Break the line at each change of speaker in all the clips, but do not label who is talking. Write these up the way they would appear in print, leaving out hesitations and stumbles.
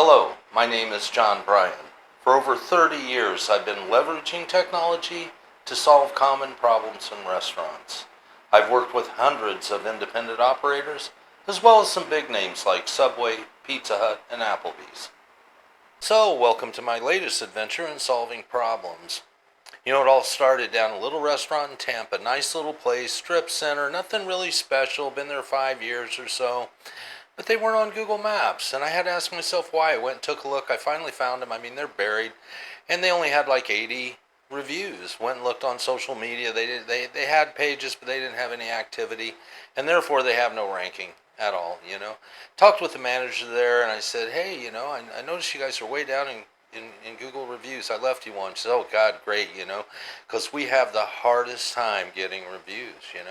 Hello, my name is John Bryan. For over 30 years, I've been leveraging technology to solve common problems in restaurants. I've worked with hundreds of independent operators, as well as some big names like Subway, Pizza Hut, and Applebee's. So, welcome to my latest adventure in solving problems. It all started down a little restaurant in Tampa, nice little place, strip center, nothing really special, been there 5 years or so. But they weren't on Google Maps, and I had to ask myself why. I went and took a look. I finally found them. They're buried, and they only had like 80 reviews. Went and looked on social media. They had pages, but they didn't have any activity, and therefore they have no ranking at all. Talked with the manager there, and I said, hey, I noticed you guys are way down in Google reviews. I left you one. She said, oh, God, great, because we have the hardest time getting reviews. And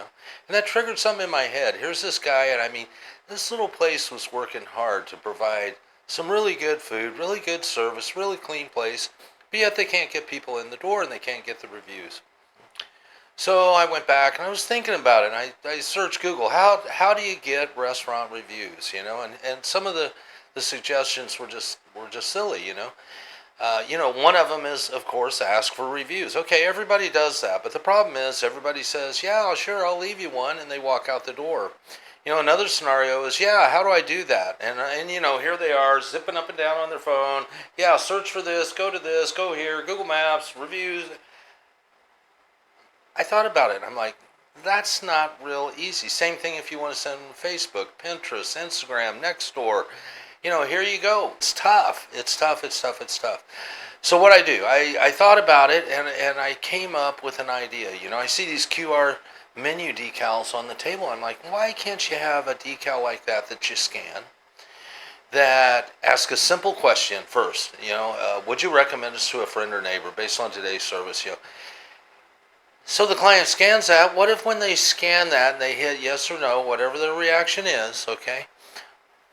that triggered something in my head. Here's this guy, and this little place was working hard to provide some really good food, really good service, really clean place, but yet they can't get people in the door and they can't get the reviews. So I went back and I was thinking about it, and I searched Google. How do you get restaurant reviews? And some of the suggestions were just silly. One of them is, of course, ask for reviews. Okay, everybody does that, but the problem is everybody says, yeah, sure, I'll leave you one, and they walk out the door. Another scenario is, yeah, how do I do that? And here they are, zipping up and down on their phone. Yeah, search for this, go here, Google Maps, reviews. I thought about it. I'm like, that's not real easy. Same thing if you want to send them Facebook, Pinterest, Instagram, Nextdoor. Here you go. It's tough. So what I do, I thought about it, and I came up with an idea. I see these QR menu decals on the table. I'm like, why can't you have a decal like that you scan, that ask a simple question first? Would you recommend us to a friend or neighbor based on today's service? So the client scans that. What if when they scan that and they hit yes or no, whatever their reaction is, okay?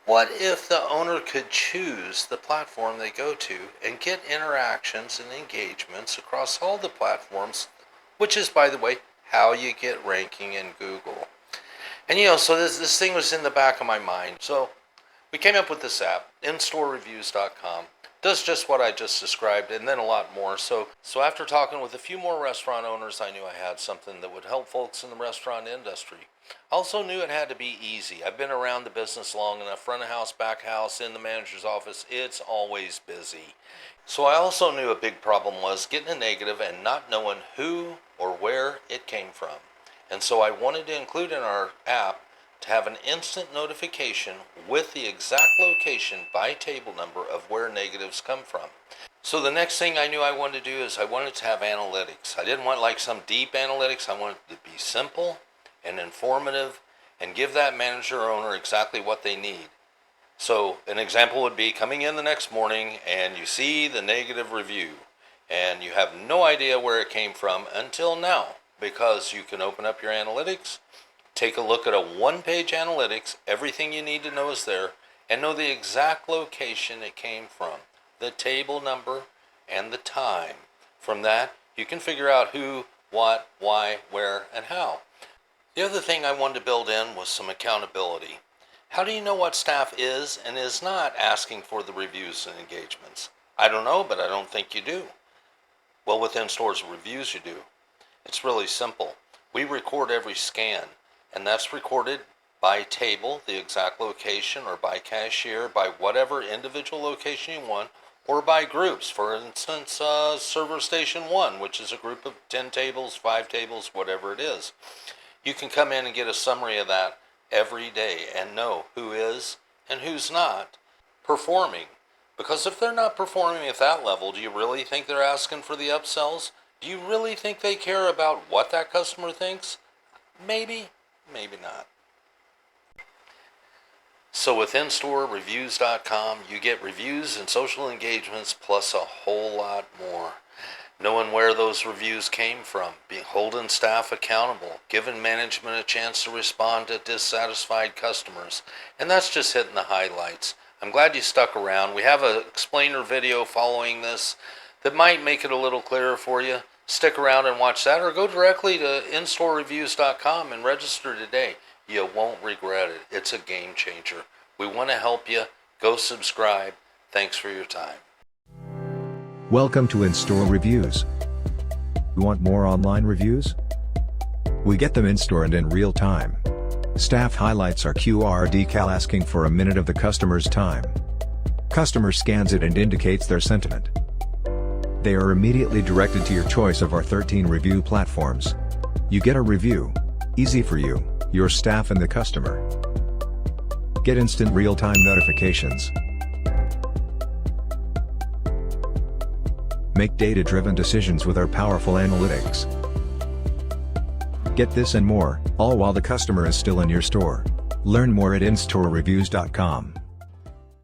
What if the owner could choose the platform they go to and get interactions and engagements across all the platforms, which is, by the way, how you get ranking in Google. And so this thing was in the back of my mind. So we came up with this app, instorereviews.com. Does just what I just described and then a lot more. So after talking with a few more restaurant owners, I knew I had something that would help folks in the restaurant industry. I also knew it had to be easy. I've been around the business long enough, front of house, back house, in the manager's office. It's always busy. So I also knew a big problem was getting a negative and not knowing who or where it came from. And so I wanted to include in our app to have an instant notification with the exact location by table number of where negatives come from. So the next thing I knew I wanted to do is I wanted to have analytics. I didn't want like some deep analytics. I wanted it to be simple and informative and give that manager or owner exactly what they need. So an example would be coming in the next morning and you see the negative review and you have no idea where it came from until now, because you can open up your analytics, take a look at a one-page analytics, everything you need to know is there, and know the exact location it came from, the table number, and the time. From that, you can figure out who, what, why, where, and how. The other thing I wanted to build in was some accountability. How do you know what staff is and is not asking for the reviews and engagements? I don't know, but I don't think you do. Well, with in-stores reviews, you do. It's really simple. We record every scan, and that's recorded by table, the exact location, or by cashier, by whatever individual location you want, or by groups. For instance, server station 1, which is a group of 10 tables, 5 tables, whatever it is. You can come in and get a summary of that every day and know who is and who's not performing. Because if they're not performing at that level, do you really think they're asking for the upsells? Do you really think they care about what that customer thinks? Maybe, maybe not. So with instorereviews.com, you get reviews and social engagements plus a whole lot more. Knowing where those reviews came from, holding staff accountable, giving management a chance to respond to dissatisfied customers. And that's just hitting the highlights. I'm glad you stuck around. We have an explainer video following this that might make it a little clearer for you. Stick around and watch that, or go directly to instorereviews.com and register today. You won't regret it. It's a game changer. We want to help you. Go subscribe. Thanks for your time.
Welcome to In-Store Reviews. You want more online reviews? We get them in-store and in real time. Staff highlights our QR decal asking for a minute of the customer's time. Customer scans it and indicates their sentiment. They are immediately directed to your choice of our 13 review platforms. You get a review. Easy for you, your staff and the customer. Get instant real-time notifications. Make data-driven decisions with our powerful analytics. Get this and more, all while the customer is still in your store. Learn more at instorereviews.com.